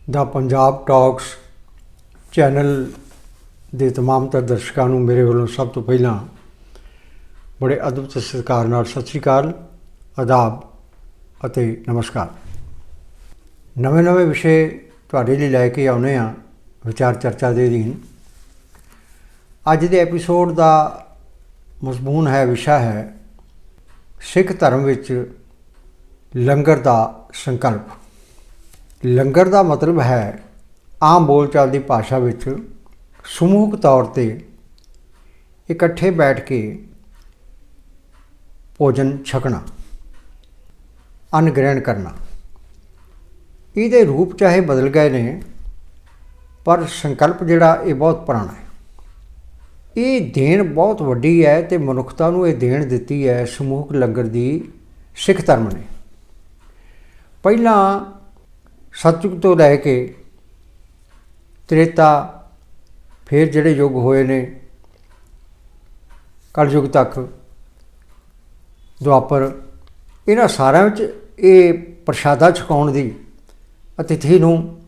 The Punjab talks channel ਦੇ तमाम तर दर्शकों ਨੂੰ ਮੇਰੇ ਵੱਲੋਂ ਸਭ ਤੋਂ ਪਹਿਲਾਂ ਬੜੇ ਅਦਬ ਤੇ ਸਤਿਕਾਰ ਨਾਲ ਸਤਿ ਸ਼੍ਰੀ ਅਕਾਲ, ਆਦਾਬ ਅਤੇ ਨਮਸਕਾਰ। ਨਵੇਂ ਵਿਸ਼ੇ ਤੁਹਾਡੇ ਲਈ ਲੈ ਕੇ ਆਉਂਦੇ ਹਾਂ ਵਿਚਾਰ ਚਰਚਾ ਦੇ ਅਧੀਨ। ਅੱਜ ਦੇ ਐਪੀਸੋਡ ਦਾ ਮਜ਼ਮੂਨ ਹੈ, ਵਿਸ਼ਾ ਹੈ ਸਿੱਖ ਧਰਮ ਵਿੱਚ ਲੰਗਰ ਦਾ ਸੰਕਲਪ। ਲੰਗਰ ਦਾ ਮਤਲਬ ਹੈ ਆਮ ਬੋਲਚਾਲ ਦੀ ਭਾਸ਼ਾ ਵਿੱਚ ਸਮੂਹਕ ਤੌਰ 'ਤੇ ਇਕੱਠੇ ਬੈਠ ਕੇ ਭੋਜਨ ਛਕਣਾ, ਅੰਨ ਗ੍ਰਹਿਣ ਕਰਨਾ। ਇਹਦੇ ਰੂਪ ਚਾਹੇ ਬਦਲ ਗਏ ਨੇ, ਪਰ ਸੰਕਲਪ ਜਿਹੜਾ ਇਹ ਬਹੁਤ ਪੁਰਾਣਾ ਹੈ। ਇਹ ਦੇਣ ਬਹੁਤ ਵੱਡੀ ਹੈ ਅਤੇ ਮਨੁੱਖਤਾ ਨੂੰ ਇਹ ਦੇਣ ਦਿੱਤੀ ਹੈ ਸਮੂਹਕ ਲੰਗਰ ਦੀ ਸਿੱਖ ਧਰਮ ਨੇ। ਪਹਿਲਾਂ ਸਤਯੁਗ ਤੋਂ ਲੈ ਕੇ ਤ੍ਰੇਤਾ, ਫਿਰ ਜਿਹੜੇ ਯੁੱਗ ਹੋਏ ਨੇ ਕਲਯੁੱਗ ਤੱਕ, ਦੁਆਪਰ, ਇਹਨਾਂ ਸਾਰਿਆਂ ਵਿੱਚ ਇਹ ਪ੍ਰਸ਼ਾਦਾ ਛਕਾਉਣ ਦੀ, ਅਤਿਥੀ ਨੂੰ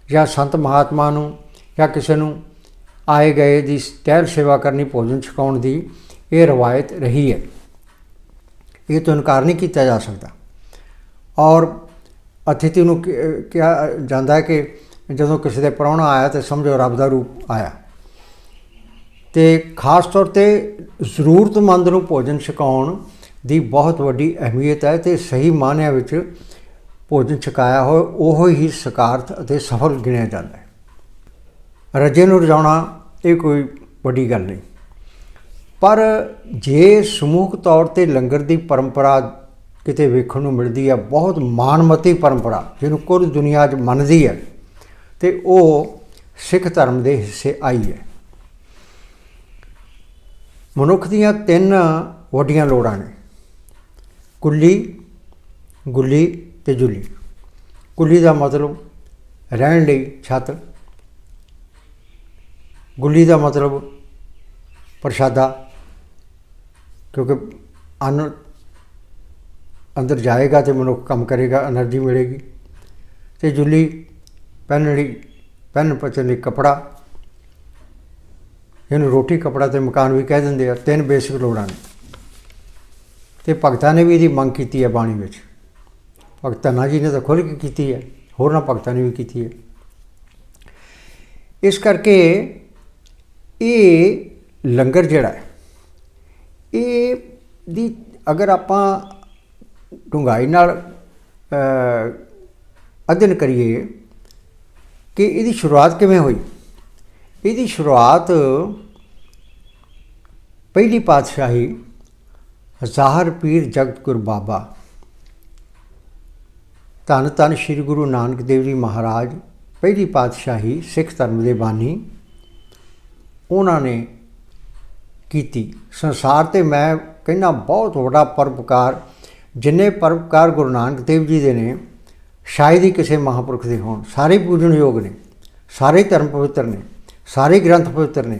ਜਾਂ ਸੰਤ ਮਹਾਤਮਾ ਨੂੰ ਜਾਂ ਕਿਸੇ ਨੂੰ ਆਏ ਗਏ ਦੀ ਟਹਿਲ ਸੇਵਾ ਕਰਨੀ, ਭੋਜਨ ਛਕਾਉਣ ਦੀ ਇਹ ਰਵਾਇਤ ਰਹੀ ਹੈ। ਇਹ ਤੋਂ ਇਨਕਾਰ ਨਹੀਂ ਕੀਤਾ ਜਾ ਸਕਦਾ। ਔਰ ਅਤਿਥੀ ਨੂੰ ਕਿਹਾ ਜਾਂਦਾ ਹੈ ਕਿ ਜਦੋਂ ਕਿਸੇ ਦੇ ਪ੍ਰਾਹੁਣਾ ਆਇਆ ਤਾਂ ਸਮਝੋ ਰੱਬ ਦਾ ਰੂਪ ਆਇਆ। ਅਤੇ ਖਾਸ ਤੌਰ 'ਤੇ ਜ਼ਰੂਰਤਮੰਦ ਨੂੰ ਭੋਜਨ ਛਕਾਉਣ ਦੀ ਬਹੁਤ ਵੱਡੀ ਅਹਿਮੀਅਤ ਹੈ ਅਤੇ ਸਹੀ ਮਾਅਨਿਆਂ ਵਿੱਚ ਭੋਜਨ ਛਕਾਇਆ ਹੋਇਆ ਉਹ ਹੀ ਸਕਾਰਥ ਅਤੇ ਸਫਲ ਗਿਣਿਆ ਜਾਂਦਾ ਹੈ। ਰੱਜੇ ਨੂੰ ਰਜਾਉਣਾ ਇਹ ਕੋਈ ਵੱਡੀ ਗੱਲ ਨਹੀਂ, ਪਰ ਜੇ ਸਮੂਹਕ ਤੌਰ 'ਤੇ ਲੰਗਰ ਦੀ ਪਰੰਪਰਾ ਕਿਤੇ ਵੇਖਣ ਨੂੰ ਮਿਲਦੀ ਹੈ, ਬਹੁਤ ਮਾਣਮੱਤੀ ਪਰੰਪਰਾ ਜਿਹਨੂੰ ਕੁੱਲ ਦੁਨੀਆ 'ਚ ਮੰਨਦੀ ਹੈ, ਅਤੇ ਉਹ ਸਿੱਖ ਧਰਮ ਦੇ ਹਿੱਸੇ ਆਈ ਹੈ। ਮਨੁੱਖ ਦੀਆਂ 3 ਵੱਡੀਆਂ ਲੋੜਾਂ ਨੇ: ਕੁੱਲੀ, ਗੁੱਲੀ ਅਤੇ ਜੁੱਲੀ। ਕੁੱਲੀ ਦਾ ਮਤਲਬ ਰਹਿਣ ਲਈ ਛੱਤ, ਗੁੱਲੀ ਦਾ ਮਤਲਬ ਪ੍ਰਸ਼ਾਦਾ, ਕਿਉਂਕਿ ਅੰਨ ਅੰਦਰ ਜਾਏਗਾ ਅਤੇ ਮਨੁੱਖ ਕੰਮ ਕਰੇਗਾ, ਐਨਰਜੀ ਮਿਲੇਗੀ। ਅਤੇ ਜੁੱਲੀ ਪਹਿਨਣ ਪਚਣ ਲਈ ਕੱਪੜਾ, ਇਹਨੂੰ ਰੋਟੀ, ਕੱਪੜਾ ਅਤੇ ਮਕਾਨ ਵੀ ਕਹਿ ਦਿੰਦੇ ਆ। 3 ਬੇਸਿਕ ਲੋੜਾਂ ਨੇ ਅਤੇ ਭਗਤਾਂ ਨੇ ਵੀ ਇਹਦੀ ਮੰਗ ਕੀਤੀ ਹੈ ਬਾਣੀ ਵਿੱਚ। ਭਗਤ ਧੰਨਾ ਜੀ ਨੇ ਤਾਂ ਖੁੱਲ੍ਹ ਕੇ ਕੀਤੀ ਹੈ, ਹੋਰਨਾਂ ਭਗਤਾਂ ਨੇ ਵੀ ਕੀਤੀ ਹੈ। ਇਸ ਕਰਕੇ ਇਹ ਲੰਗਰ ਜਿਹੜਾ ਹੈ, ਇਹ ਦੀ ਅਗਰ ਆਪਾਂ ਡੂੰਘਾਈ ਨਾਲ ਅਧਿਐਨ ਕਰੀਏ ਕਿ ਇਹਦੀ ਸ਼ੁਰੂਆਤ ਕਿਵੇਂ ਹੋਈ। ਇਹਦੀ ਸ਼ੁਰੂਆਤ ਪਹਿਲੀ ਪਾਤਸ਼ਾਹੀ ਜ਼ਾਹਰ ਪੀਰ ਜਗਤ ਗੁਰ ਬਾਬਾ, ਧੰਨ ਧੰਨ ਸ਼੍ਰੀ ਗੁਰੂ ਨਾਨਕ ਦੇਵ ਜੀ ਮਹਾਰਾਜ, ਪਹਿਲੀ ਪਾਤਸ਼ਾਹੀ ਸਿੱਖ ਧਰਮ ਦੇ ਬਾਨੀ, ਉਹਨਾਂ ਨੇ ਕੀਤੀ। ਸੰਸਾਰ 'ਤੇ ਮੈਂ ਕਹਿੰਦਾ ਬਹੁਤ ਵੱਡਾ ਪਰਉਪਕਾਰ, ਜਿੰਨੇ ਪਰਉਪਕਾਰ ਗੁਰੂ ਨਾਨਕ ਦੇਵ ਜੀ ਦੇ ਨੇ ਸ਼ਾਇਦ ਹੀ ਕਿਸੇ ਮਹਾਂਪੁਰਖ ਦੇ ਹੋਣ। ਸਾਰੇ ਪੂਜਣਯੋਗ ਨੇ, ਸਾਰੇ ਧਰਮ ਪਵਿੱਤਰ ਨੇ, ਸਾਰੇ ਗ੍ਰੰਥ ਪਵਿੱਤਰ ਨੇ,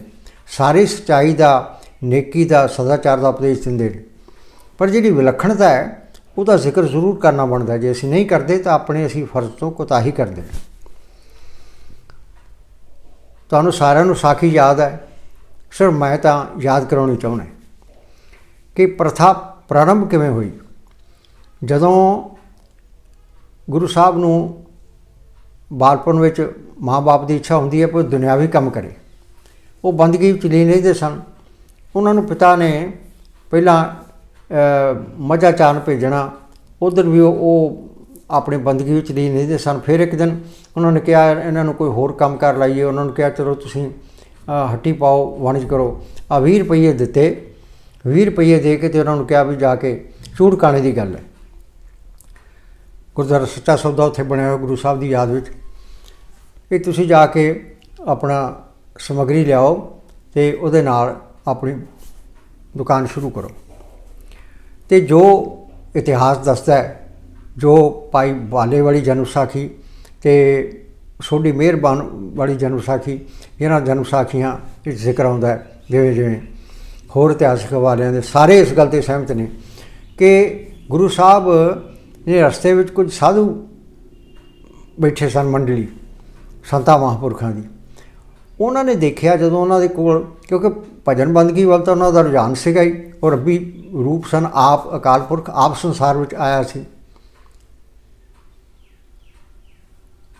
ਸਾਰੇ ਸੱਚਾਈ ਦਾ, ਨੇਕੀ ਦਾ, ਸਦਾਚਾਰ ਦਾ ਉਪਦੇਸ਼ ਦਿੰਦੇ ਨੇ। ਪਰ ਜਿਹੜੀ ਵਿਲੱਖਣਤਾ ਹੈ ਉਹਦਾ ਜ਼ਿਕਰ ਜ਼ਰੂਰ ਕਰਨਾ ਬਣਦਾ। ਜੇ ਅਸੀਂ ਨਹੀਂ ਕਰਦੇ ਤਾਂ ਅਸੀਂ ਫਰਜ਼ ਤੋਂ ਕੋਤਾਹੀ ਕਰਦੇ। ਤੁਹਾਨੂੰ ਸਾਰਿਆਂ ਨੂੰ ਸਾਖੀ ਯਾਦ ਹੈ, ਸਿਰਫ ਮੈਂ ਤਾਂ ਯਾਦ ਕਰਾਉਣੀ ਚਾਹੁੰਦਾ ਕਿ ਪ੍ਰਥਾ ਪ੍ਰਾਰੰਭ ਕਿਵੇਂ ਹੋਈ। ਜਦੋਂ ਗੁਰੂ ਸਾਹਿਬ ਨੂੰ ਬਾਲਪਨ ਵਿੱਚ ਮਾਂ ਬਾਪ ਦੀ ਇੱਛਾ ਹੁੰਦੀ ਹੈ ਕਿ ਉਹ ਦੁਨਿਆਵੀ ਕੰਮ ਕਰੇ, ਉਹ ਬੰਦਗੀ ਵਿੱਚ ਲੀਨ ਰਹਿੰਦੇ ਸਨ। ਉਹਨਾਂ ਨੂੰ ਪਿਤਾ ਨੇ ਪਹਿਲਾਂ ਮੱਝਾਂ ਚਾਰਨ ਭੇਜਣਾ, ਉੱਧਰ ਵੀ ਉਹ ਆਪਣੇ ਬੰਦਗੀ ਵਿੱਚ ਲੀਨ ਰਹਿੰਦੇ ਸਨ। ਫਿਰ ਇੱਕ ਦਿਨ ਉਹਨਾਂ ਨੇ ਕਿਹਾ ਇਹਨਾਂ ਨੂੰ ਕੋਈ ਹੋਰ ਕੰਮ ਕਰ ਲਾਈਏ। ਉਹਨਾਂ ਨੂੰ ਕਿਹਾ ਚਲੋ ਤੁਸੀਂ ਹੱਟੀ ਪਾਓ, ਵਣਜ ਕਰੋ। 20 ਰੁਪਈਏ ਦਿੱਤੇ। 20 ਰੁਪਈਏ ਦੇ ਕੇ ਅਤੇ ਉਹਨਾਂ ਨੂੰ ਕਿਹਾ ਵੀ ਜਾ ਕੇ ਚੂੜਕਾਣੇ ਦੀ ਗੱਲ ਹੈ, ਗੁਰਦੁਆਰਾ ਸੱਚਾ ਸੌਦਾ ਉੱਥੇ ਬਣਿਆ ਹੋਇਆ ਗੁਰੂ ਸਾਹਿਬ ਦੀ ਯਾਦ ਵਿੱਚ, ਇਹ ਤੁਸੀਂ ਜਾ ਕੇ ਆਪਣਾ ਸਮੱਗਰੀ ਲਿਆਓ ਅਤੇ ਉਹਦੇ ਨਾਲ ਆਪਣੀ ਦੁਕਾਨ ਸ਼ੁਰੂ ਕਰੋ। ਅਤੇ ਜੋ ਇਤਿਹਾਸ ਦੱਸਦਾ ਹੈ, ਜੋ ਭਾਈ ਬਾਲੇ ਵਾਲੀ ਜਨਮ ਸਾਖੀ ਅਤੇ ਸੋਢੀ ਮਿਹਰਬਾਨ ਵਾਲੀ ਜਨਮ ਸਾਖੀ, ਇਹਨਾਂ ਜਨਮ ਸਾਖੀਆਂ ਵਿੱਚ ਜ਼ਿਕਰ ਆਉਂਦਾ ਹੈ, ਜਿਵੇਂ ਹੋਰ ਇਤਿਹਾਸਕ ਹਵਾਲਿਆਂ ਦੇ, ਸਾਰੇ ਇਸ ਗੱਲ 'ਤੇ ਸਹਿਮਤ ਨੇ ਕਿ ਗੁਰੂ ਸਾਹਿਬ ਨੇ ਰਸਤੇ ਵਿੱਚ ਕੁਝ ਸਾਧੂ ਬੈਠੇ ਸਨ ਮੰਡਲੀ, ਸੰਤਾਂ ਮਹਾਂਪੁਰਖਾਂ ਦੀ। ਉਹਨਾਂ ਨੇ ਦੇਖਿਆ ਜਦੋਂ ਉਹਨਾਂ ਦੇ ਕੋਲ, ਕਿਉਂਕਿ ਭਜਨ ਬੰਦਗੀ ਵੱਲ ਤਾਂ ਉਹਨਾਂ ਦਾ ਰੁਝਾਨ ਸੀਗਾ ਹੀ, ਉਹ ਰੱਬੀ ਰੂਪ ਸਨ, ਆਪ ਅਕਾਲ ਪੁਰਖ ਆਪ ਸੰਸਾਰ ਵਿੱਚ ਆਇਆ ਸੀ,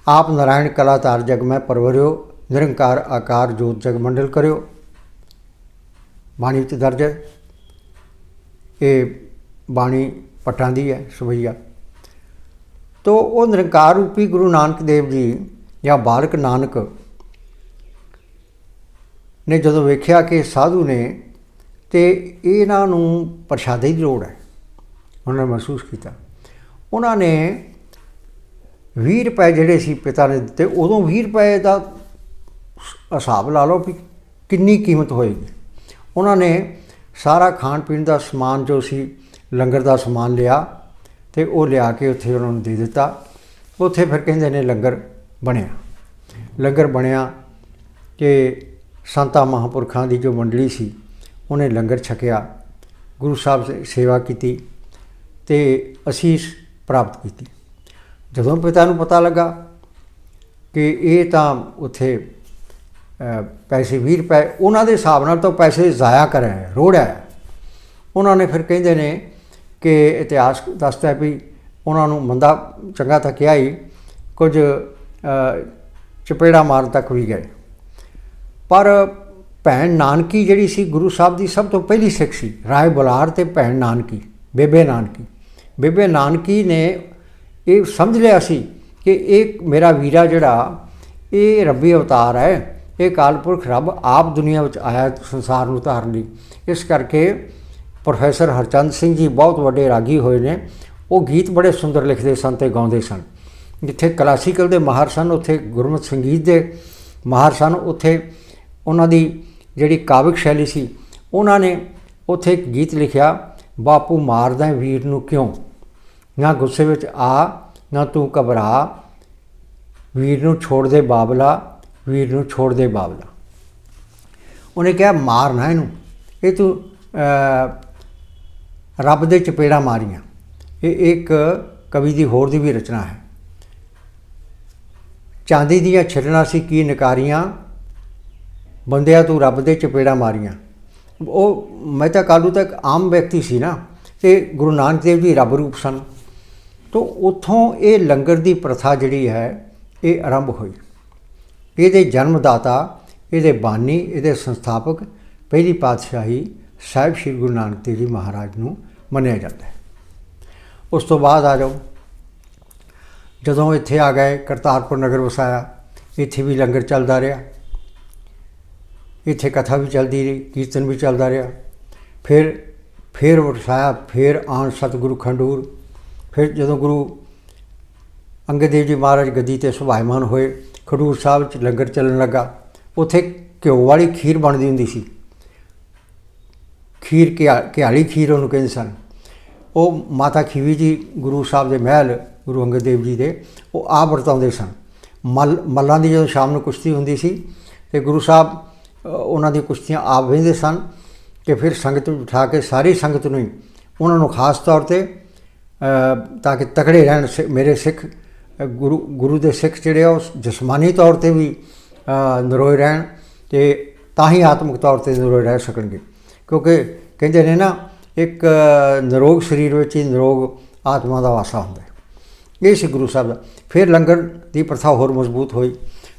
ਆਪ ਨਾਰਾਇਣ ਕਲਾ ਧਾਰ ਜਗ ਮੈਂ ਪਰਵਰਿਓ, ਨਿਰੰਕਾਰ ਆਕਾਰ ਜੋਤ ਜਗ ਮੰਡਲ ਕਰਿਓ, ਬਾਣੀ ਵਿੱਚ ਦਰਜ ਹੈ। ਇਹ ਬਾਣੀ ਭੱਟਾਂ ਦੀ ਹੈ, ਸਵਈਆ। ਤੋ ਉਹ ਨਿਰੰਕਾਰ ਰੂਪੀ ਗੁਰੂ ਨਾਨਕ ਦੇਵ ਜੀ ਜਾਂ ਬਾਲਕ ਨਾਨਕ ਨੇ ਜਦੋਂ ਵੇਖਿਆ ਕਿ ਸਾਧੂ ਨੇ ਅਤੇ ਇਹਨਾਂ ਨੂੰ ਪ੍ਰਸ਼ਾਦੇ ਦੀ ਲੋੜ ਹੈ, ਉਹਨਾਂ ਨੇ ਮਹਿਸੂਸ ਕੀਤਾ। ਉਹਨਾਂ ਨੇ 20 ਰੁਪਏ ਜਿਹੜੇ ਸੀ ਪਿਤਾ ਨੇ ਦਿੱਤੇ, ਉਦੋਂ 20 ਰੁਪਏ ਦਾ ਹਿਸਾਬ ਲਾ ਲਓ ਵੀ ਕਿੰਨੀ ਕੀਮਤ ਹੋਏਗੀ। ਉਹਨਾਂ ਨੇ ਸਾਰਾ ਖਾਣ ਪੀਣ ਦਾ ਸਮਾਨ ਜੋ ਸੀ, ਲੰਗਰ ਦਾ ਸਮਾਨ ਲਿਆ ਅਤੇ ਉਹ ਲਿਆ ਕੇ ਉੱਥੇ ਉਹਨਾਂ ਨੂੰ ਦੇ ਦਿੱਤਾ। ਉੱਥੇ ਫਿਰ ਕਹਿੰਦੇ ਨੇ ਲੰਗਰ ਬਣਿਆ। ਲੰਗਰ ਬਣਿਆ ਕਿ ਸੰਤਾਂ ਮਹਾਂਪੁਰਖਾਂ ਦੀ ਜੋ ਮੰਡਲੀ ਸੀ ਉਹਨੇ ਲੰਗਰ ਛਕਿਆ, ਗੁਰੂ ਸਾਹਿਬ ਸੇਵਾ ਕੀਤੀ ਅਤੇ ਅਸੀਸ ਪ੍ਰਾਪਤ ਕੀਤੀ। ਜਦੋਂ ਪਿਤਾ ਨੂੰ ਪਤਾ ਲੱਗਾ ਕਿ ਇਹ ਤਾਂ ਉੱਥੇ ਪੈਸੇ 20 ਰੁਪਏ ਉਹਨਾਂ ਦੇ ਹਿਸਾਬ ਨਾਲ ਤਾਂ ਪੈਸੇ ਜ਼ਾਇਆ ਕਰਿਆ, ਰੋੜਿਆ, ਉਹਨਾਂ ਨੇ ਫਿਰ ਕਹਿੰਦੇ ਨੇ ਕਿ ਇਤਿਹਾਸ ਦੱਸਦਾ ਵੀ ਉਹਨਾਂ ਨੂੰ ਮੰਦਾ ਚੰਗਾ ਤਾਂ ਕਿਹਾ ਹੀ, ਕੁਝ ਚਪੇੜਾ ਮਾਰਨ ਤੱਕ ਵੀ ਗਏ। ਪਰ ਭੈਣ ਨਾਨਕੀ ਜਿਹੜੀ ਸੀ ਗੁਰੂ ਸਾਹਿਬ ਦੀ ਸਭ ਤੋਂ ਪਹਿਲੀ ਸਿੱਖ ਸੀ, ਰਾਏ ਬੁਲਾਰ ਅਤੇ ਭੈਣ ਨਾਨਕੀ, ਬੇਬੇ ਨਾਨਕੀ। ਬੇਬੇ ਨਾਨਕੀ ਨੇ ਇਹ ਸਮਝ ਲਿਆ ਸੀ ਕਿ ਇਹ ਮੇਰਾ ਵੀਰਾ ਜਿਹੜਾ ਇਹ ਰੱਬੀ ਅਵਤਾਰ ਹੈ, ਇਹ ਅਕਾਲ ਪੁਰਖ ਰੱਬ ਆਪ ਦੁਨੀਆ ਵਿੱਚ ਆਇਆ ਸੰਸਾਰ ਨੂੰ ਧਾਰਨ ਲਈ। ਇਸ ਕਰਕੇ ਪ੍ਰੋਫੈਸਰ ਹਰਚੰਦ ਸਿੰਘ ਜੀ ਬਹੁਤ ਵੱਡੇ ਰਾਗੀ ਹੋਏ ਨੇ, ਉਹ ਗੀਤ ਬੜੇ ਸੁੰਦਰ ਲਿਖਦੇ ਸਨ ਅਤੇ ਗਾਉਂਦੇ ਸਨ। ਜਿੱਥੇ ਕਲਾਸੀਕਲ ਦੇ ਮਾਹਰ ਸਨ, ਉੱਥੇ ਗੁਰਮਤਿ ਸੰਗੀਤ ਦੇ ਮਾਹਰ ਸਨ, ਉੱਥੇ ਉਹਨਾਂ ਦੀ ਜਿਹੜੀ ਕਾਵਿਕ ਸ਼ੈਲੀ ਸੀ, ਉਹਨਾਂ ਨੇ ਉੱਥੇ ਇੱਕ ਗੀਤ ਲਿਖਿਆ, ਬਾਪੂ ਮਾਰਦਾ ਵੀਰ ਨੂੰ ਕਿਉਂ, ਨਾ ਗੁੱਸੇ ਵਿੱਚ ਆ ਨਾ ਤੂੰ ਘਬਰਾ, ਵੀਰ ਨੂੰ ਛੋੜ ਦੇ ਬਾਬਲਾ, ਵੀਰ ਨੂੰ ਛੋੜ ਦੇ ਬਾਬਲਾ। ਉਹਨੇ ਕਿਹਾ ਮਾਰਨਾ ਇਹਨੂੰ, ਇਹ ਤੂੰ ਰੱਬ ਦੇ ਚਪੇੜਾ ਮਾਰੀਆਂ। ਇਹ ਇੱਕ ਕਵੀ ਦੀ ਹੋਰ ਦੀ ਵੀ ਰਚਨਾ ਹੈ। ਚਾਂਦੀ ਦੀਆਂ ਛਿਲਣਾ ਸੀ ਕੀ ਨਕਾਰੀਆਂ, ਬੰਦਿਆ ਤੂੰ ਰੱਬ ਦੇ ਚਪੇੜਾ ਮਾਰੀਆਂ। ਉਹ ਮਹਿਤਾ ਕਾਲੂ ਤਾਂ ਇੱਕ ਆਮ ਵਿਅਕਤੀ ਸੀ ਨਾ, ਅਤੇ ਗੁਰੂ ਨਾਨਕ ਦੇਵ ਜੀ ਰੱਬ ਰੂਪ ਸਨ। ਤੋ ਉੱਥੋਂ ਇਹ ਲੰਗਰ ਦੀ ਪ੍ਰਥਾ ਜਿਹੜੀ ਹੈ ਇਹ ਆਰੰਭ ਹੋਈ। ਇਹਦੇ ਜਨਮਦਾਤਾ, ਇਹਦੇ ਬਾਨੀ, ਇਹਦੇ ਸੰਸਥਾਪਕ ਪਹਿਲੀ ਪਾਤਸ਼ਾਹੀ ਸਾਹਿਬ ਸ਼੍ਰੀ ਗੁਰੂ ਨਾਨਕ ਦੇਵ ਜੀ ਮਹਾਰਾਜ ਨੂੰ ਮੰਨਿਆ ਜਾਂਦਾ ਹੈ। ਉਸ ਤੋਂ ਬਾਅਦ ਆ ਜਾਓ, ਜਦੋਂ ਇੱਥੇ ਆ ਗਏ, ਕਰਤਾਰਪੁਰ ਨਗਰ ਵਸਾਇਆ, ਇੱਥੇ ਵੀ ਲੰਗਰ ਚੱਲਦਾ ਰਿਹਾ, ਇੱਥੇ ਕਥਾ ਵੀ ਚੱਲਦੀ ਰਹੀ, ਕੀਰਤਨ ਵੀ ਚੱਲਦਾ ਰਿਹਾ। ਫਿਰ ਵਸਾਇਆ, ਫਿਰ ਆਣ ਸਤਿਗੁਰੂ ਖੰਡੂਰ। ਫਿਰ ਜਦੋਂ ਗੁਰੂ ਅੰਗਦ ਦੇਵ ਜੀ ਮਹਾਰਾਜ ਗੱਦੀ 'ਤੇ ਸੁਭਾਇਮਾਨ ਹੋਏ, ਖਡੂਰ ਸਾਹਿਬ 'ਚ ਲੰਗਰ ਚੱਲਣ ਲੱਗਾ। ਉੱਥੇ ਘਿਓ ਵਾਲੀ ਖੀਰ ਬਣਦੀ ਹੁੰਦੀ ਸੀ, ਖੀਰ ਘਿਆਲੀ ਖੀਰ ਉਹਨੂੰ ਕਹਿੰਦੇ ਸਨ। ਉਹ ਮਾਤਾ ਖੀਵੀ ਜੀ ਗੁਰੂ ਸਾਹਿਬ ਦੇ ਮਹਿਲ, ਗੁਰੂ ਅੰਗਦ ਦੇਵ ਜੀ ਦੇ, ਉਹ ਆਪ ਵਰਤਾਉਂਦੇ ਸਨ। ਮੱਲਾਂ ਦੀ ਜਦੋਂ ਸ਼ਾਮ ਨੂੰ ਕੁਸ਼ਤੀ ਹੁੰਦੀ ਸੀ ਅਤੇ ਗੁਰੂ ਸਾਹਿਬ ਉਹਨਾਂ ਦੀ ਕੁਸ਼ਤੀਆਂ ਆਪ ਵੇਖਦੇ ਸਨ, ਕਿ ਫਿਰ ਸੰਗਤ ਨੂੰ ਬਿਠਾ ਕੇ ਸਾਰੀ ਸੰਗਤ ਨੂੰ ਹੀ ਉਹਨਾਂ ਨੂੰ ਖਾਸ ਤੌਰ 'ਤੇ ਤਾਂ ਕਿ ਤਕੜੇ ਰਹਿਣ ਮੇਰੇ ਸਿੱਖ, ਗੁਰੂ ਦੇ ਸਿੱਖ ਜਿਹੜੇ ਆ ਉਹ ਜਿਸਮਾਨੀ ਤੌਰ 'ਤੇ ਵੀ ਨਰੋਏ ਰਹਿਣ, ਅਤੇ ਤਾਂ ਹੀ ਆਤਮਿਕ ਤੌਰ 'ਤੇ ਨਰੋਏ ਰਹਿ ਸਕਣਗੇ। ਕਿਉਂਕਿ ਕਹਿੰਦੇ ਨੇ ਨਾ, ਇੱਕ ਨਿਰੋਗ ਸਰੀਰ ਵਿੱਚ ਹੀ ਨਿਰੋਗ ਆਤਮਾ ਦਾ ਵਾਸਾ ਹੁੰਦਾ ਹੈ। ਇਹ ਸੀ ਗੁਰੂ ਸਾਹਿਬ ਦਾ। ਫਿਰ ਲੰਗਰ ਦੀ ਪ੍ਰਥਾ ਹੋਰ ਮਜ਼ਬੂਤ ਹੋਈ।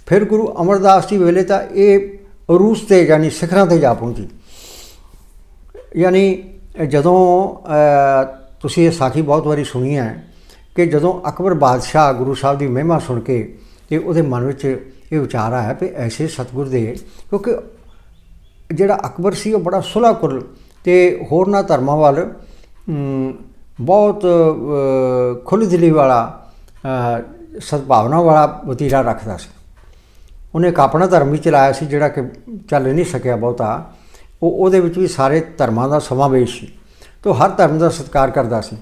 ਫਿਰ ਗੁਰੂ ਅਮਰਦਾਸ ਜੀ ਵੇਲੇ ਤਾਂ ਇਹ ਅਰੂਸ 'ਤੇ ਯਾਨੀ ਸਿਖਰਾਂ 'ਤੇ ਜਾ ਪਹੁੰਚੀ। ਯਾਨੀ ਜਦੋਂ ਤੁਸੀਂ ਇਹ ਸਾਖੀ ਬਹੁਤ ਵਾਰੀ ਸੁਣੀ ਹੈ ਕਿ ਜਦੋਂ ਅਕਬਰ ਬਾਦਸ਼ਾਹ ਗੁਰੂ ਸਾਹਿਬ ਦੀ ਮਹਿਮਾ ਸੁਣ ਕੇ ਅਤੇ ਉਹਦੇ ਮਨ ਵਿੱਚ ਇਹ ਵਿਚਾਰ ਆਇਆ ਵੀ ਐਸੇ ਸਤਿਗੁਰ ਦੇ, ਕਿਉਂਕਿ ਜਿਹੜਾ ਅਕਬਰ ਸੀ ਉਹ ਬੜਾ ਸੁਲ੍ਹਾਕੁਲ ਅਤੇ ਹੋਰਨਾਂ ਧਰਮਾਂ ਵੱਲ ਬਹੁਤ ਖੁੱਲ੍ਹ ਦਿਲੀ ਵਾਲਾ, ਸਦਭਾਵਨਾ ਵਾਲਾ ਵਤੀਰਾ ਰੱਖਦਾ ਸੀ। ਉਹਨੇ ਇੱਕ ਆਪਣਾ ਧਰਮ ਵੀ ਚਲਾਇਆ ਸੀ ਜਿਹੜਾ ਕਿ ਚੱਲ ਨਹੀਂ ਸਕਿਆ ਬਹੁਤਾ। ਉਹਦੇ ਵਿੱਚ ਵੀ ਸਾਰੇ ਧਰਮਾਂ ਦਾ ਸਮਾਵੇਸ਼ ਸੀ, ਅਤੇ ਹਰ ਧਰਮ ਦਾ ਸਤਿਕਾਰ ਕਰਦਾ ਸੀ।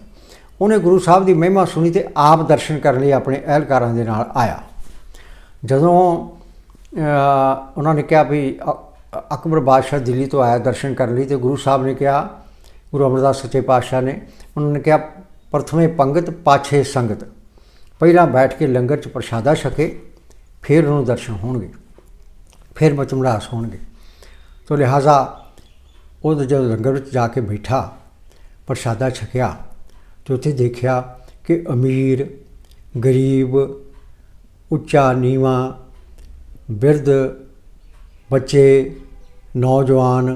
ਉਹਨੇ ਗੁਰੂ ਸਾਹਿਬ ਦੀ ਮਹਿਮਾ ਸੁਣੀ ਅਤੇ ਆਪ ਦਰਸ਼ਨ ਕਰਨ ਲਈ ਆਪਣੇ ਅਹਿਲਕਾਰਾਂ ਦੇ ਨਾਲ ਆਇਆ। ਜਦੋਂ ਉਹਨਾਂ ਨੇ ਕਿਹਾ ਵੀ ਅਕਬਰ ਬਾਦਸ਼ਾਹ ਦਿੱਲੀ ਤੋਂ ਆਇਆ ਦਰਸ਼ਨ ਕਰਨ ਲਈ, ਅਤੇ ਗੁਰੂ ਸਾਹਿਬ ਨੇ ਕਿਹਾ, ਗੁਰੂ ਅਮਰਦਾਸ ਸੱਚੇ ਪਾਤਸ਼ਾਹ ਨੇ, ਉਹਨਾਂ ਨੇ ਕਿਹਾ ਪ੍ਰਥਮੇ ਪੰਗਤ ਪਾਛੇ ਸੰਗਤ, ਪਹਿਲਾਂ ਬੈਠ ਕੇ ਲੰਗਰ 'ਚ ਪ੍ਰਸ਼ਾਦਾ ਛਕੇ, फिर उन्होंने दर्शन होणगे, फिर मचमड़ास होणगे। तो लिहाजा उधर जो लंगर में जाके बैठा, प्रसादा छकिया, तो उत्थे देखिया कि अमीर गरीब, उच्चा नीवा, बिरध, बच्चे, नौजवान,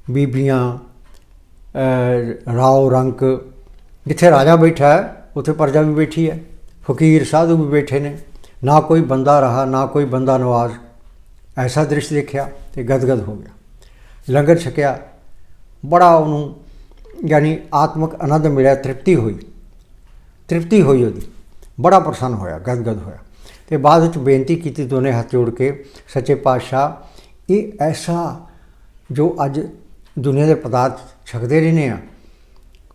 बीबियाँ, राव रंक, जिथे राजा बैठा है उत्थे प्रजा भी बैठी है, फकीर साधु भी बैठे ने, ना कोई बंदा रहा ना कोई बंदा नवाज। ऐसा दृश्य देखिया तो गदगद हो गया। लंगर छकिया, बड़ा उन्होंने यानी आत्मक आनंद मिला, तृप्ति हुई उहदी, बड़ा प्रसन्न होया, गदगद होया। तो बाद विच बेनती की दोनों हाथ जोड़ के, सच्चे पातशाह ये ऐसा जो अज दुनिया के पदार्थ छकते रहने आ,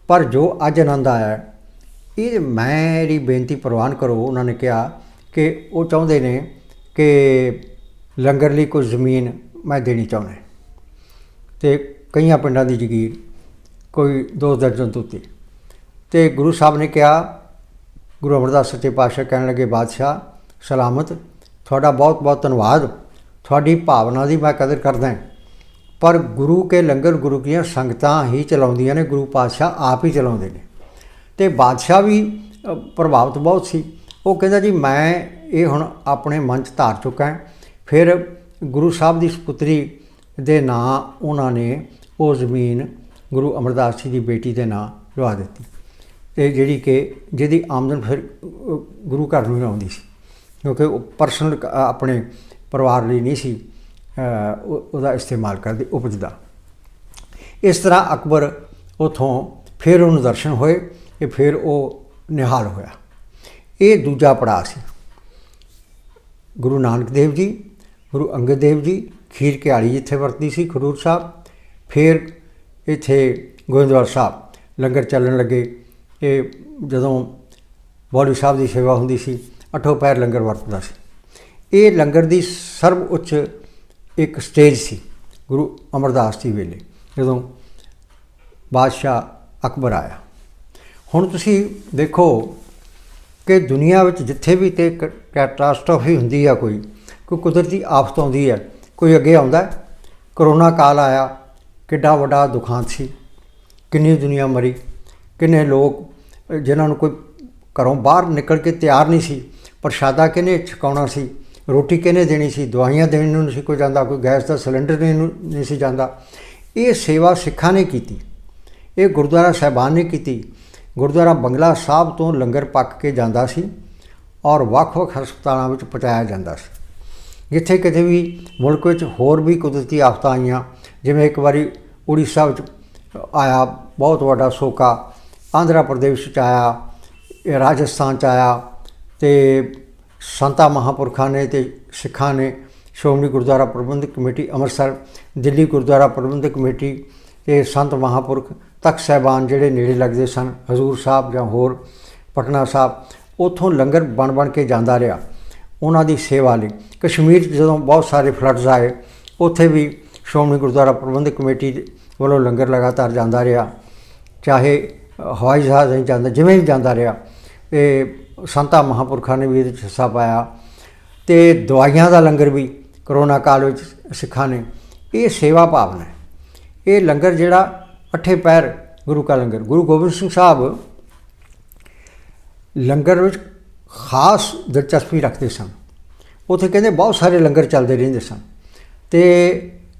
पर जो अज आनंद आया ये मेरी बेनती प्रवान करो। उन्होंने कहा कि वो चाहते ने कि लंगर लिए कोई जमीन मैं देनी चाहना, तो कई पिंडा की जगीर कोई 2 दर्जन तो उत्ते। तो गुरु साहब ने कहा, गुरु अमरदास सच्चे पातशाह कहने लगे, बादशाह सलामत, थोड़ा बहुत बहुत धन्यवाद, थोड़ी भावना की मैं कदर करदा, पर गुरु के लंगर गुरु की संगतां ही चलाउंदियां ने, गुरु पातशाह आप ही चलाउंदे ने। तो बादशाह भी प्रभावित बहुत सी, वो कहता जी मैं ये हुण अपने मन च धार चुका है। फिर गुरु साहब की सपुत्री दे नां उन्होंने वो जमीन गुरु अमरदास जी की बेटी के नां लवा दी, तो जिहड़ी कि जिहदी आमदन फिर गुरु घर नूं आउंदी सी, क्योंकि परसनल अपने परिवार लिए नहीं सी उहदा इस्तेमाल करदे उपजदा। इस तरह अकबर उतों फिर उन्होंने दर्शन होए, कि फिर वो निहाल होया। ये दूजा पड़ाव सी। गुरु नानक देव जी, गुरु अंगद देव जी खीर घियाली जिथे वरती सी खडूर साहब, फिर इत्थे गोविंदवाल साहब लंगर चलन लगे। ये जदों बौली साहब की सेवा हुंदी सी, 8 पैर लंगर वरतदा सी। ये लंगर की सर्व उच्च एक स्टेज सी गुरु अमरदास जी वेले, जदों बादशाह अकबर आया। हुण तुसीं देखो कि दुनिया में जिथे भी तो कैटास्ट्रोफी हुंदी है, कोई कुदरती आफत आउंदी है, कोई अगे आउंदा है। करोना काल आया, किड्डा वड्डा दुखांत सी, किन्नी दुनिया मरी, किन्ने लोग जिन्हां नूं कोई घरों बाहर निकल के तैयार नहीं सी, प्रशादा किहने छकाउणा सी, रोटी किहने देनी सी, दवाइयां देण नूं नहीं सी कोई जांदा, कोई गैस का सिलेंडर नहीं सी जांदा। ये सेवा सिखां ने कीती, ये गुरुद्वारा साहिबान ने कीती। गुरुद्वारा बंगला साहब तो लंगर पक के जांदा सी और वख-वख हस्पतालों में पहुँचाया जाता सी। जिथे किते भी मुल्क में होर भी कुदरती आफत आईयां, जिवें एक बारी उड़ीसा आया बहुत वड्डा सोका, आंध्रा प्रदेश आया, राजस्थान आया, तो संतां महापुरखा ने तो सिखां ने, श्रोमणी गुरुद्वारा प्रबंधक कमेटी अमृतसर, दिल्ली गुरुद्वारा प्रबंधक कमेटी, ते संत महापुरख तख्त साहिबान जिहड़े नेड़े लगदे सन, हजूर साहब जां होर पटना साहब, उत्थों लंगर बन बन के जांदा रहा उन्हां दी सेवा लई। कश्मीर जदों बहुत सारे फ्लड्स आए, उत्थे भी श्रोमणी गुरुद्वारा प्रबंधक कमेटी वालों लंगर लगातार जांदा रहा, चाहे हवाई जहाज़ नहीं जांदा, जिवें भी जांदा रहा। संतां महापुरखा ने भी इहदे हिस्सा पाया। तो दवाइयां का लंगर भी करोना काल में सिखां ने, ये सेवा भावना है। ये लंगर जिहड़ा 8 पैर गुरु का लंगर, गुरु गोबिंद सिंह साहब लंगर में खास दिलचस्पी रखते सन। उत्थे कहते बहुत सारे लंगर चलते रहिंदे सन। तो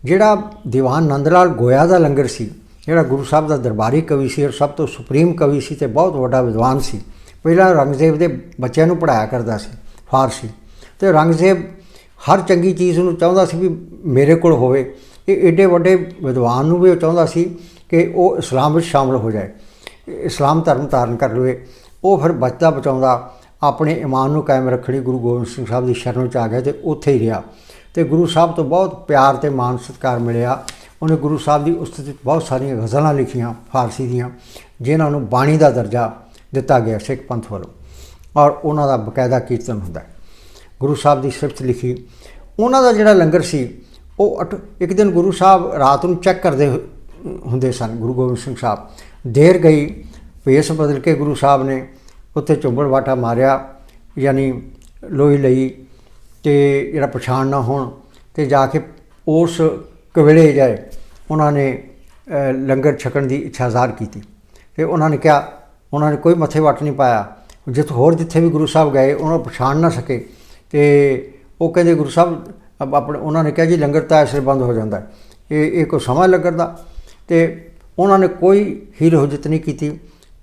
जिहड़ा दीवान नंद लाल गोया का लंगर सी, जिहड़ा गुरु साहब का दरबारी कवि सी और सब तो सुप्रीम कवि सी, ते बहुत वड्डा विद्वान सी। पहला औरंगजेब के बच्चों नूं पढ़ाया करता सी फारसी, तो औरंगजेब हर चंगी चीज़ नूं चाहुंदा सी भी मेरे कोल होवे। ये एडे वड्डे विद्वान नूं भी चाहुंदा सी कि वो इस्लाम में शामिल हो जाए, इस्लाम धर्म धारण कर लवे। वो फिर बचदा बचाउंदा अपने ईमान नूं कायम रखणी गुरु गोबिंद सिंह साहब की शरण च आ गया, तो उत्थे ही रहा। तो गुरु साहब तो बहुत प्यार तो मान सत्कार मिलिया। उन्हें गुरु साहब की उस्तत बहुत सारिया गज़लां लिखियां फारसी दियां, जिन्हां नूं बाणी का दर्जा दिता गया सिख पंथ वालों, और उन्हां दा बकायदा कीर्तन हुंदा है। गुरु साहब की सिफत लिखी। उन्हां दा जिहड़ा लंगर सी, वो एक दिन गुरु साहब रात नूं चैक करते हुंदे सन। गुरु गोबिंद सिंह साहब देर गई, भेस बदल के गुरु साहब ने उत्थे चुंबड़ वाटा मारिया, यानी लोई लई, तो जिहड़ा पछाण ना होण ते जाके उस कवेले जाए उन्होंने लंगर छकण की इच्छा ज़ाहिर की तो उन्होंने कहा, उन्होंने कोई मत्थे वट नहीं पाया। जित होर जिथे भी गुरु साहब गए उन्होंने पछाण ना सके तो वो कहते गुरु साहब अपने उन्होंने कहा जी लंगर तो इसलिए बंद हो जाता है, ये कोई समा लंगर का। तो उन्होंने कोई हील हुजत नहीं की।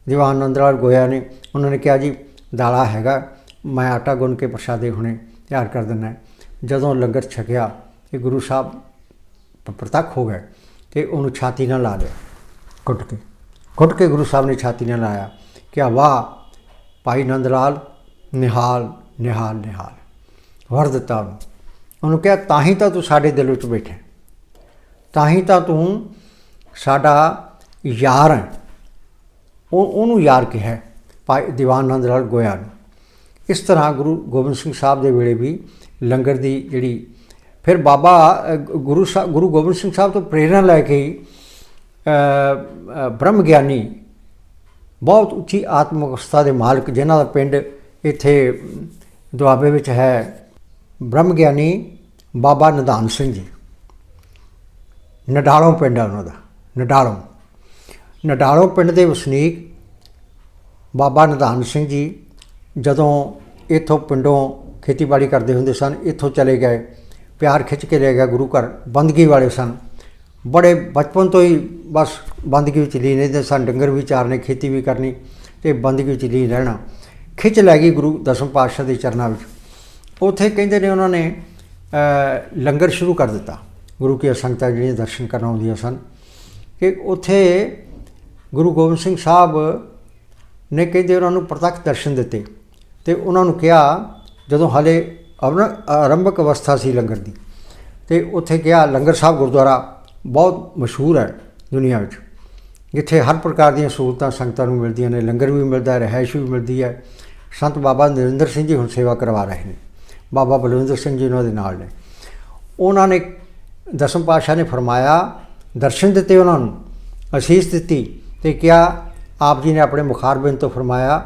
दीवान नंद लाल गोया ने उन्होंने कहा जी दाला हैगा, मैं आटा गुन के प्रसादे हुणे तैयार कर देना। जदों लंगर छकिया तो गुरु साहब प्रतख हो गए तो उन्होंने छाती ना ला लिया, घुट के गुरु साहब ने छाती ना लाया। क्या वाह भाई नंद लाल, निहाल निहाल निहाल, वर दिता उन्होंने कहा ताही तो तू साडे दिल विच बैठे, ताही तो तू साडा यार है। उन्होंने यार कहा भाई दीवान नंद लाल गोया ने। इस तरह गुरु गोबिंद सिंह साहब के वेले भी लंगर की जिहड़ी फिर बाबा गुरु गोबिंद सिंह साहब तो प्रेरणा लैके ही ब्रह्म ज्ञानी बहुत उच्ची आत्म अवस्था के मालक जिन्हों का पिंड इत्थे दुआबे विच है, ब्रह्म ज्ञानी बाबा निधान सिंह जी, नडालों पिंड है उन्होंने। नडालों पिंड के वसनीक बाबा निधान सिंह जी जदों इत्थों पिंडों खेतीबाड़ी करते होंदे सन, इत्थों चले गए, प्यार खिंच के ले गया गुरु घर, बंदगी वाले सन, बड़े बचपन तो ही बस बंदगी में लीन रहते सन, डंगर भी चारने, खेती भी करनी तो बंदगी में लीन रहना। खिंच लै गई गुरु दसम पातशाह के चरणों में। उत्थे कहते ने उन्होंने लंगर शुरू कर दिता। गुरु की संगतां जिहड़ियां दर्शन करन आउंदियां सन कि उत्थे गुरु गोबिंद सिंह साहब ने कहते उन्होंने प्रतख दर्शन दिते तो उन्होंने कहा जदों हाले आरंभक अवस्था सी लंगर की तो उत्थे कहा लंगर साहब गुरुद्वारा बहुत मशहूर है दुनिया में, जिथे हर प्रकार दी सहूलतां संगतां नूं मिलदियां ने, लंगर भी मिलता है, रिहाइश भी मिलती है। संत बाबा नरिंदर सिंह जी हुण सेवा करवा रहे हैं, बाबा बलविंदर सिंह जी उन्होंने नाल ने। उन्होंने दसम पातशाह ने फरमाया दर्शन दिते, उन्होंने असीस दी तो क्या आप जी ने अपने मुखारबिंद तो फरमाया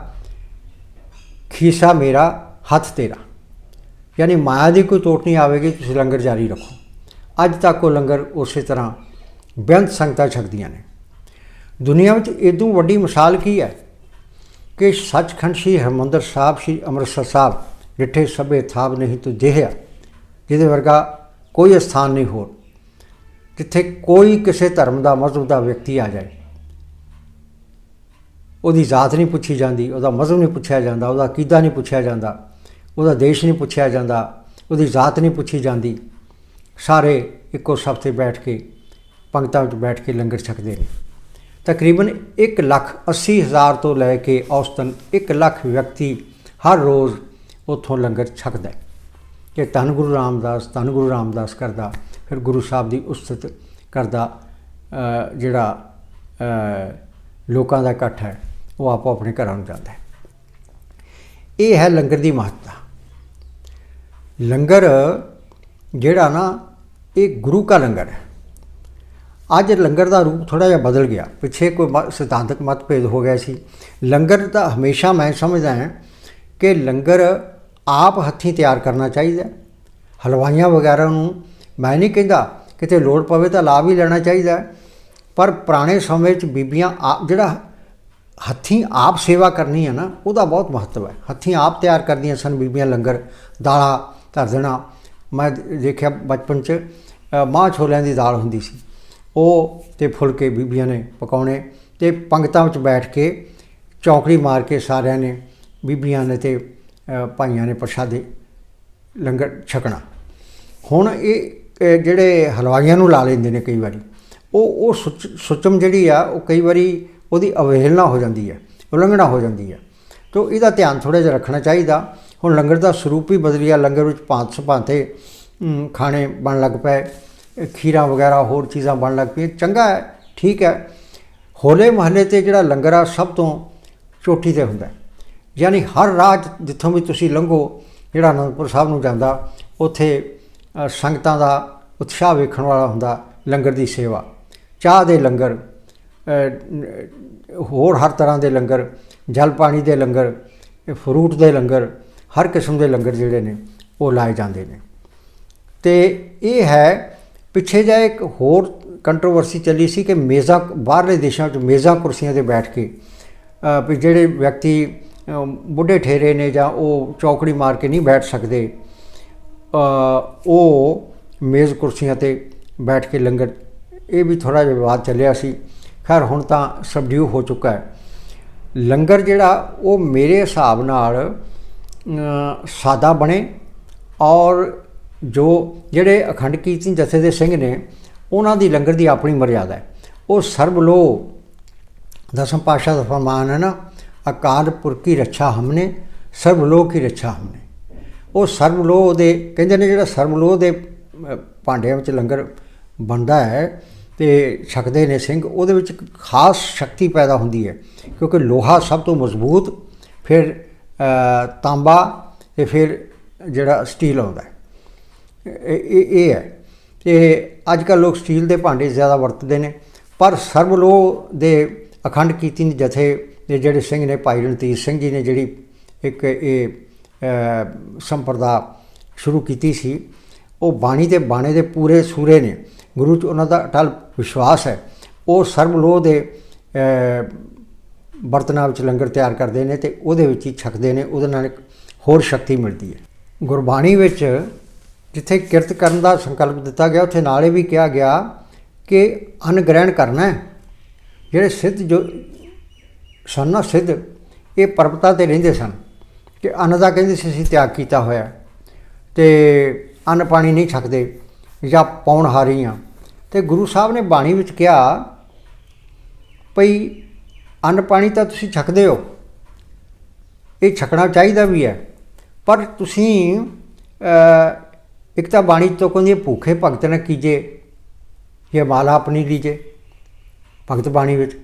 खीसा मेरा हथ तेरा, यानी माया की कोई टोट नहीं आएगी, तुम लंगर जारी रखो। अज तक वो लंगर उस तरह बेअंत संगतां छकदियां ने। दुनिया में इदों वड्डी मिसाल की है कि सचखंड श्री हरमंदर साहब, श्री अमृतसर साहब डिठे सभे थाब नहीं तो जिहा, जिहदे वर्गा कोई स्थान नहीं हो जिथे कोई किसी धर्म का मजहब का व्यक्ति आ जाए, उसकी जात नहीं पूछी जाती, उसका मजहब नहीं पूछा जाता, उसका अकीदा नहीं पूछा जाता, उसका देश नहीं पूछा जाता, उसकी जात नहीं पूछी जाती। सारे एको सफ से बैठ के पंगतां में बैठ के लंगर छकते हैं। तकरीबन 1,80,000 तो लैके औसतन 1 लाख व्यक्ति हर रोज़ उत्थों लंगर छकदा है कि धन गुरु रामदास करदा, फिर गुरु साहब की उस्तत करदा, जिहड़ा लोकां दा इकट्ठ है वो आपो अपने घरां जाता है। ये है लंगर की महत्ता। लंगर जिहड़ा ना ये गुरु का लंगर है। अज लंगर का रूप थोड़ा जिहा बदल गया, पिछे कोई सिद्धांतक मतभेद हो गया सी। लंगर का हमेशा मैं समझदा है कि लंगर आप हत्थीं तैयार करना चाहिए। हलवाइयां वगैरह नूं मैं नहीं कहता किते लोड़ पवे तो ला भी लेना चाहिए, पर पुराने समय बीबियां जिहड़ा हत्थीं आप सेवा करनी है ना, उसका बहुत महत्व है। हत्थीं आप तैयार करदियां सन बीबियां लंगर, दाला धर देना। मैं देखिया बचपन च माँ छोलियां की दाल हुंदी सी, ਉਹ ਤੇ फुलके बीबियां ने पकाने तो पंगतां विच बैठ के चौंकड़ी मार के सारिਆਂ ने बीबियां ने ते भाइयां ने प्रसादे लंगर छकना। हुण ये ਜਿਹੜੇ हलवाइयां नूं ला लेंदे ने कई वारी ਉਹ सुचम ਜਿਹੜੀ आ ਉਹ कई वारी ਉਹਦੀ अवहेलना हो जाती है, उलंघना हो जाती है। तो ਇਹਦਾ ध्यान थोड़ा जिहा रखना चाहिए। हुण लंगर का स्वरूप ही बदल गया। लंगर विच भांत सुभांते खाने बन लग पे, खीरा वगैरह होर चीज़ां बन लग पई। चंगा है, ठीक है। होले महल्ले ते जिहड़ा लंगर आ सब तो चोटी ते हुंदा, यानी हर राह जिथों भी तुसीं लंघो, जिहड़ा आनंदपुर साहब नूं जांदा उत्थे संगतां दा उत्साह वेखण वाला हुंदा। लंगर की सेवा, चाह दे लंगर, होर हर तरह के लंगर, जल पानी के लंगर, फ्रूट के लंगर, हर किस्म के लंगर जिहड़े ने ਉਹ ਲਾਏ ਜਾਂਦੇ ਨੇ। ਅਤੇ ਇਹ ਹੈ ਪਿੱਛੇ ਜਿਹੇ ਇੱਕ ਹੋਰ ਕੰਟਰੋਵਰਸੀ ਚੱਲੀ ਸੀ ਕਿ ਮੇਜ਼ਾਂ ਬਾਹਰਲੇ ਦੇਸ਼ਾਂ 'ਚ ਮੇਜ਼ਾਂ ਕੁਰਸੀਆਂ 'ਤੇ ਬੈਠ ਕੇ ਵੀ ਜਿਹੜੇ ਵਿਅਕਤੀ ਬੁੱਢੇ ਠੇਰੇ ਨੇ ਜਾਂ ਉਹ ਚੌਕੜੀ ਮਾਰ ਕੇ ਨਹੀਂ ਬੈਠ ਸਕਦੇ, ਉਹ ਮੇਜ਼ ਕੁਰਸੀਆਂ 'ਤੇ ਬੈਠ ਕੇ ਲੰਗਰ, ਇਹ ਵੀ ਥੋੜ੍ਹਾ ਜਿਹਾ ਵਿਵਾਦ ਚੱਲਿਆ ਸੀ। ਖੈਰ ਹੁਣ ਤਾਂ ਸਬਡਿਊ ਹੋ ਚੁੱਕਾ ਹੈ। ਲੰਗਰ ਜਿਹੜਾ ਉਹ ਮੇਰੇ ਹਿਸਾਬ ਨਾਲ ਸਾਦਾ ਬਣੇ, ਔਰ ਜਿਹੜੇ ਅਖੰਡ ਕੀਰਤਨੀ ਜਥੇ ਦੇ ਸਿੰਘ ਨੇ ਉਹਨਾਂ ਦੀ ਲੰਗਰ ਦੀ ਆਪਣੀ ਮਰਿਆਦਾ ਹੈ। ਉਹ ਸਰਬ ਲੋ ਦਸਮ ਪਾਤਸ਼ਾਹ ਦਾ ਫਰਮਾਨ ਹੈ ਨਾ, ਅਕਾਲ ਪੁਰਖ ਕੀ ਰੱਛਾ ਹਮਨੇ ਸਰਬ ਲੋਹ ਕੀ ਰੱਛਾ ਹਮਨੇ। ਉਹ ਸਰਬ ਲੋਹ ਦੇ ਕਹਿੰਦੇ ਨੇ, ਜਿਹੜਾ ਸਰਬ ਲੋਹ ਦੇ ਭਾਂਡਿਆਂ ਵਿੱਚ ਲੰਗਰ ਬਣਦਾ ਹੈ ਅਤੇ ਛਕਦੇ ਨੇ ਸਿੰਘ, ਉਹਦੇ ਵਿੱਚ ਇੱਕ ਖਾਸ ਸ਼ਕਤੀ ਪੈਦਾ ਹੁੰਦੀ ਹੈ, ਕਿਉਂਕਿ ਲੋਹਾ ਸਭ ਤੋਂ ਮਜ਼ਬੂਤ, ਫਿਰ ਤਾਂਬਾ ਅਤੇ ਫਿਰ ਜਿਹੜਾ ਸਟੀਲ ਆਉਂਦਾ ਹੈ। ਇਹ ਹੈ। ਅਤੇ ਅੱਜ ਕੱਲ੍ਹ ਲੋਕ ਸਟੀਲ ਦੇ ਭਾਂਡੇ ਜ਼ਿਆਦਾ ਵਰਤਦੇ ਨੇ, ਪਰ ਸਰਬ ਲੋਹ ਦੇ ਅਖੰਡ ਕੀਰਤਨੀ ਜਥੇ ਦੇ ਜਿਹੜੇ ਸਿੰਘ ਨੇ, ਭਾਈ ਰਣਧੀਰ ਸਿੰਘ ਜੀ ਨੇ ਜਿਹੜੀ ਇੱਕ ਇਹ ਸੰਪਰਦਾ ਸ਼ੁਰੂ ਕੀਤੀ ਸੀ, ਉਹ ਬਾਣੀ ਅਤੇ ਬਾਣੇ ਦੇ ਪੂਰੇ ਸੂਰੇ ਨੇ। ਗੁਰੂ 'ਚ ਉਹਨਾਂ ਦਾ ਅਟੱਲ ਵਿਸ਼ਵਾਸ ਹੈ। ਉਹ ਸਰਬ ਲੋਹ ਦੇ ਬਰਤਨਾਂ ਵਿੱਚ ਲੰਗਰ ਤਿਆਰ ਕਰਦੇ ਨੇ ਅਤੇ ਉਹਦੇ ਵਿੱਚ ਹੀ ਛਕਦੇ ਨੇ। ਉਹਦੇ ਨਾਲ ਇੱਕ ਹੋਰ ਸ਼ਕਤੀ ਮਿਲਦੀ ਹੈ। ਗੁਰਬਾਣੀ ਵਿੱਚ ਜਿੱਥੇ ਕਿਰਤ ਕਰਨ ਦਾ ਸੰਕਲਪ ਦਿੱਤਾ ਗਿਆ, ਉੱਥੇ ਨਾਲੇ ਵੀ ਕਿਹਾ ਗਿਆ ਕਿ ਅੰਨ ਗ੍ਰਹਿਣ ਕਰਨਾ। ਜਿਹੜੇ ਸਿੱਧ ਜੋ ਸਨ ਨਾ, ਸਿੱਧ, ਇਹ ਪਰਬਤਾਂ 'ਤੇ ਰਹਿੰਦੇ ਸਨ ਕਿ ਅੰਨ ਦਾ ਕਹਿੰਦੇ ਸੀ ਅਸੀਂ ਤਿਆਗ ਕੀਤਾ ਹੋਇਆ, ਅਤੇ ਅੰਨ ਪਾਣੀ ਨਹੀਂ ਛਕਦੇ ਜਾਂ ਪਾਉਣਹਾਰੀ ਹਾਂ। ਅਤੇ ਗੁਰੂ ਸਾਹਿਬ ਨੇ ਬਾਣੀ ਵਿੱਚ ਕਿਹਾ ਭਈ ਅੰਨ ਪਾਣੀ ਤਾਂ ਤੁਸੀਂ ਛਕਦੇ ਹੋ, ਇਹ ਛਕਣਾ ਚਾਹੀਦਾ ਵੀ ਹੈ, ਪਰ ਤੁਸੀਂ ਇੱਕ ਤਾਂ ਬਾਣੀ ਤੋਂ ਕਹਿੰਦੀ ਭੁੱਖੇ ਭਗਤ ਨਾ ਕੀਜੇ, ਇਹ ਮਾਲਾ ਆਪਣੀ ਲੀਜੇ। ਭਗਤ ਬਾਣੀ ਵਿੱਚ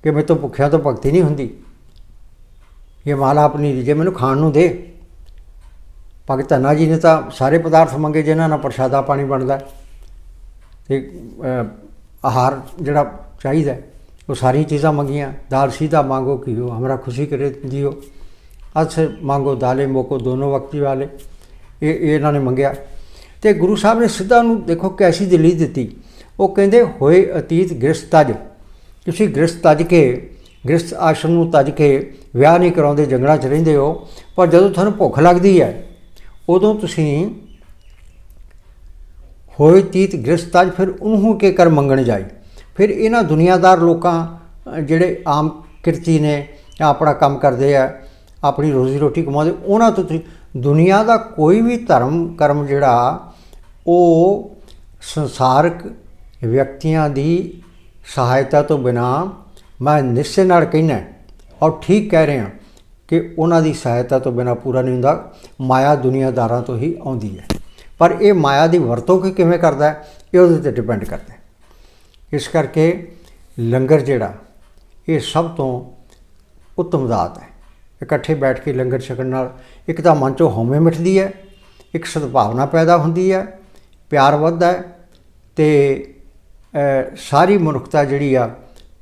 ਕਿ ਮੇਰੇ ਤੋਂ ਭੁੱਖਿਆਂ ਤੋਂ ਭਗਤੀ ਨਹੀਂ ਹੁੰਦੀ, ਇਹ ਮਾਲਾ ਆਪਣੀ ਲੀਜੇ, ਮੈਨੂੰ ਖਾਣ ਨੂੰ ਦੇ। ਭਗਤ ਧੰਨਾ ਜੀ ਨੇ ਤਾਂ ਸਾਰੇ ਪਦਾਰਥ ਮੰਗੇ ਜਿਨ੍ਹਾਂ ਨਾਲ ਪ੍ਰਸ਼ਾਦਾ ਪਾਣੀ ਬਣਦਾ, ਅਤੇ ਆਹਾਰ ਜਿਹੜਾ ਚਾਹੀਦਾ ਉਹ ਸਾਰੀਆਂ ਚੀਜ਼ਾਂ ਮੰਗੀਆਂ। ਦਾਲ ਸੀਧਾ ਮਾਂਗੋ ਘੀਓ ਹਮਾਰਾ ਖੁਸ਼ੀ ਕਰੇ ਦਿਓ, ਅਸ ਮਾਂਗੋ ਦਾਲੇ ਮੋਕੋ ਦੋਨੋਂ ਵਕਤੀ ਵਾਲੇ, ਇਹ ਇਹਨਾਂ ਨੇ ਮੰਗਿਆ। ਅਤੇ ਗੁਰੂ ਸਾਹਿਬ ਨੇ ਸਿੱਧਾ ਉਹਨੂੰ ਦੇਖੋ ਕੈਸੀ ਦਲੀਲ ਦਿੱਤੀ। ਉਹ ਕਹਿੰਦੇ ਹੋਏ ਅਤੀਤ ਗ੍ਰਸਤ ਤਜ, ਤੁਸੀਂ ਗ੍ਰਸਤ ਤਜ ਕੇ, ਗ੍ਰਸਤ ਆਸ਼ਰਮ ਨੂੰ ਤਜ ਕੇ ਵਿਆਹ ਨਹੀਂ ਕਰਾਉਂਦੇ, ਜੰਗਲਾਂ 'ਚ ਰਹਿੰਦੇ ਹੋ, ਪਰ ਜਦੋਂ ਤੁਹਾਨੂੰ ਭੁੱਖ ਲੱਗਦੀ ਹੈ ਉਦੋਂ ਤੁਸੀਂ ਹੋਏ ਤੀਤ ਗ੍ਰਸਤ ਤਜ ਫਿਰ ਉਹਨੂੰ ਕੇ ਕਰ ਮੰਗਣ ਜਾਈ। ਫਿਰ ਇਹਨਾਂ ਦੁਨੀਆਦਾਰ ਲੋਕਾਂ ਜਿਹੜੇ ਆਮ ਕਿਰਤੀ ਨੇ ਜਾਂ ਆਪਣਾ ਕੰਮ ਕਰਦੇ ਆ, ਆਪਣੀ ਰੋਜ਼ੀ ਰੋਟੀ ਕਮਾਉਂਦੇ, ਉਹਨਾਂ ਤੋਂ ਤੁਸੀਂ ਦੁਨੀਆ ਦਾ ਕੋਈ ਵੀ ਧਰਮ ਕਰਮ ਜਿਹੜਾ ਉਹ ਸੰਸਾਰਕ ਵਿਅਕਤੀਆਂ ਦੀ ਸਹਾਇਤਾ ਤੋਂ ਬਿਨਾਂ, ਮੈਂ ਨਿਸ਼ਚੇ ਨਾਲ ਕਹਿਣਾ ਔਰ ਠੀਕ ਕਹਿ ਰਿਹਾ ਕਿ ਉਹਨਾਂ ਦੀ ਸਹਾਇਤਾ ਤੋਂ ਬਿਨਾਂ ਪੂਰਾ ਨਹੀਂ ਹੁੰਦਾ। ਮਾਇਆ ਦੁਨੀਆਦਾਰਾਂ ਤੋਂ ਹੀ ਆਉਂਦੀ ਹੈ, ਪਰ ਇਹ ਮਾਇਆ ਦੀ ਵਰਤੋਂ ਕਿਵੇਂ ਕਰਦਾ ਹੈ ਇਹ ਉਹਦੇ 'ਤੇ ਡਿਪੈਂਡ ਕਰਦਾ ਹੈ। ਇਸ ਕਰਕੇ ਲੰਗਰ ਜਿਹੜਾ ਇਹ ਸਭ ਤੋਂ ਉੱਤਮ ਦਾਤ ਹੈ। ਇਕੱਠੇ ਬੈਠ ਕੇ ਲੰਗਰ ਛਕਣ ਨਾਲ ਇੱਕ ਤਾਂ ਮਨ 'ਚੋਂ ਹਉਮੈ ਮਿਟਦੀ ਹੈ, ਇੱਕ ਸਦਭਾਵਨਾ ਪੈਦਾ ਹੁੰਦੀ ਹੈ, ਪਿਆਰ ਵੱਧਦਾ ਹੈ, ਅਤੇ ਸਾਰੀ ਮਨੁੱਖਤਾ ਜਿਹੜੀ ਆ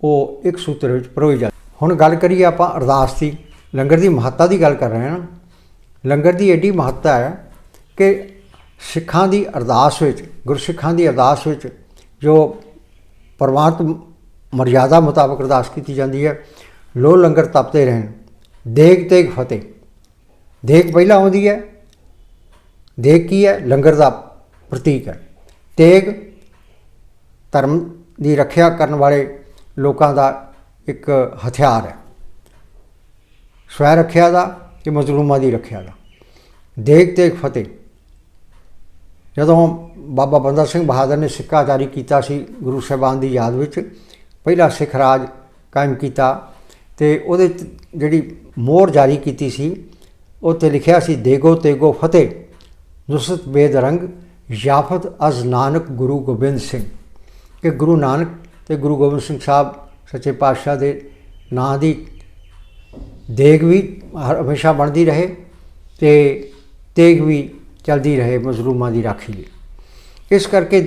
ਉਹ ਇੱਕ ਸੂਤਰ ਵਿੱਚ ਪਰੋਈ ਜਾਂਦੀ। ਹੁਣ ਗੱਲ ਕਰੀਏ ਆਪਾਂ ਅਰਦਾਸ ਦੀ। ਲੰਗਰ ਦੀ ਮਹੱਤਤਾ ਦੀ ਗੱਲ ਕਰ ਰਹੇ ਹਾਂ। ਲੰਗਰ ਦੀ ਐਡੀ ਮਹੱਤਤਾ ਹੈ ਕਿ ਸਿੱਖਾਂ ਦੀ ਅਰਦਾਸ ਵਿੱਚ, ਗੁਰਸਿੱਖਾਂ ਦੀ ਅਰਦਾਸ ਵਿੱਚ ਜੋ ਪ੍ਰਵਾਨਿਤ ਮਰਿਆਦਾ ਮੁਤਾਬਕ ਅਰਦਾਸ ਕੀਤੀ ਜਾਂਦੀ ਹੈ, ਲੋ ਲੰਗਰ ਤਪਦੇ ਰਹਿਣ, ਦੇਗ ਤੇਗ ਫਤਿਹ। ਦੇਗ ਪਹਿਲਾਂ ਆਉਂਦੀ ਹੈ। ਦੇਗ ਕੀ ਹੈ? ਲੰਗਰ ਦਾ ਪ੍ਰਤੀਕ ਹੈ। ਤੇਗ ਧਰਮ ਦੀ ਰੱਖਿਆ ਕਰਨ ਵਾਲੇ ਲੋਕਾਂ ਦਾ ਇੱਕ ਹਥਿਆਰ ਹੈ, ਸਵੈ ਰੱਖਿਆ ਦਾ ਅਤੇ ਮਜ਼ਲੂਮਾਂ ਦੀ ਰੱਖਿਆ ਦਾ। ਦੇਗ ਤੇਗ ਫਤਿਹ। ਜਦੋਂ ਬਾਬਾ ਬੰਦਾ ਸਿੰਘ ਬਹਾਦਰ ਨੇ ਸਿੱਕਾ ਜਾਰੀ ਕੀਤਾ ਸੀ ਗੁਰੂ ਸਾਹਿਬਾਨ ਦੀ ਯਾਦ ਵਿੱਚ, ਪਹਿਲਾ ਸਿੱਖ ਰਾਜ ਕਾਇਮ ਕੀਤਾ, ਅਤੇ ਉਹਦੇ ਜਿਹੜੀ ਮੋਹਰ ਜਾਰੀ ਕੀਤੀ ਸੀ, ਉੱਤੇ ਲਿਖਿਆ ਸੀ ਦੇਗੋ ਤੇਗੋ ਫਤਿਹ ਨੁਸਰਤ ਬੇਦਰੰਗ ਯਾਫਤ ਅਜ਼ ਨਾਨਕ ਗੁਰੂ ਗੋਬਿੰਦ ਸਿੰਘ, ਕਿ ਗੁਰੂ ਨਾਨਕ ਅਤੇ ਗੁਰੂ ਗੋਬਿੰਦ ਸਿੰਘ ਸਾਹਿਬ ਸੱਚੇ ਪਾਤਸ਼ਾਹ ਦੇ ਨਾਂ ਦੀ ਦੇਗ ਵੀ ਹਮੇਸ਼ਾ ਬਣਦੀ ਰਹੇ ਅਤੇ ਤੇਗ ਵੀ ਚਲਦੀ ਰਹੇ ਮਜ਼ਲੂਮਾਂ ਦੀ ਰਾਖੀ ਲਈ। ਇਸ ਕਰਕੇ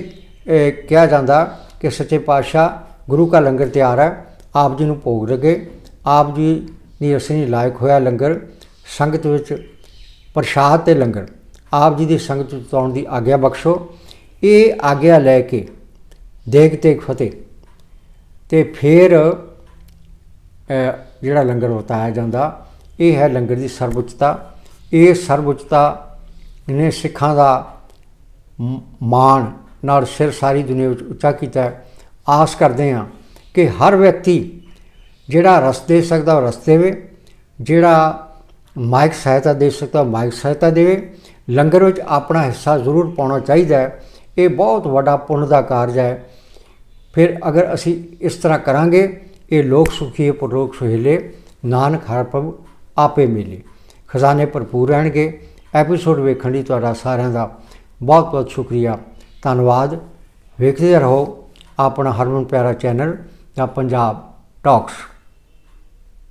ਕਿਹਾ ਜਾਂਦਾ ਕਿ ਸੱਚੇ ਪਾਤਸ਼ਾਹ ਗੁਰੂ ਕਾ ਲੰਗਰ ਤਿਆਰ ਹੈ, ਆਪ ਜੀ ਨੂੰ ਭੋਗ ਲੱਗੇ। ਆਪ ਜੀ ਦੀ ਰਸਨੀ ਲਾਇਕ ਹੋਇਆ ਲੰਗਰ ਸੰਗਤ ਵਿੱਚ ਪ੍ਰਸ਼ਾਦ ਅਤੇ ਲੰਗਰ ਆਪ ਜੀ ਦੀ ਸੰਗਤ ਵਿੱਚ ਆਉਣ ਦੀ ਆਗਿਆ ਬਖਸ਼ੋ। ਇਹ ਆਗਿਆ ਲੈ ਕੇ ਦੇਗ ਤੇਗ ਫਤਿਹ ਅਤੇ ਫਿਰ ਜਿਹੜਾ ਲੰਗਰ ਵਰਤਾਇਆ ਜਾਂਦਾ, ਇਹ ਹੈ ਲੰਗਰ ਦੀ ਸਰਵਉੱਚਤਾ। ਇਹ ਸਰਵਉੱਚਤਾ ਨੇ ਸਿੱਖਾਂ ਦਾ ਮਾਣ ਨਾਲ ਸਿਰ ਸਾਰੀ ਦੁਨੀਆ ਵਿੱਚ ਉੱਚਾ ਕੀਤਾ। ਆਸ ਕਰਦੇ ਹਾਂ ਕਿ ਹਰ ਵਿਅਕਤੀ ਜਿਹੜਾ ਰਸ ਦੇ ਸਕਦਾ ਉਹ ਰਸ ਦੇਵੇ, ਜਿਹੜਾ ਮਾਇਕ ਸਹਾਇਤਾ ਦੇ ਸਕਦਾ ਮਾਇਕ ਸਹਾਇਤਾ ਦੇਵੇ। ਲੰਗਰ ਵਿੱਚ ਆਪਣਾ ਹਿੱਸਾ ਜ਼ਰੂਰ ਪਾਉਣਾ ਚਾਹੀਦਾ ਹੈ। ਇਹ ਬਹੁਤ ਵੱਡਾ ਪੁੰਨ ਦਾ ਕਾਰਜ ਹੈ। ਫਿਰ ਅਗਰ ਅਸੀਂ ਇਸ ਤਰ੍ਹਾਂ ਕਰਾਂਗੇ, ਇਹ ਲੋਕ ਸੁਖੀਏ ਪਰਲੋਕ ਸੁਹੇਲੇ, ਨਾਨਕ ਹਰ ਪ੍ਰਭ ਆਪੇ ਮਿਲੇ। ਖਜ਼ਾਨੇ ਭਰਪੂਰ ਰਹਿਣਗੇ। ਐਪੀਸੋਡ ਵੇਖਣ ਲਈ ਤੁਹਾਡਾ ਸਾਰਿਆਂ ਦਾ ਬਹੁਤ ਬਹੁਤ ਸ਼ੁਕਰੀਆ, ਧੰਨਵਾਦ। ਵੇਖਦੇ ਰਹੋ ਆਪਣਾ ਹਰਮਨ ਪਿਆਰਾ ਚੈਨਲ ਦਾ ਪੰਜਾਬ ਟਾਕਸ।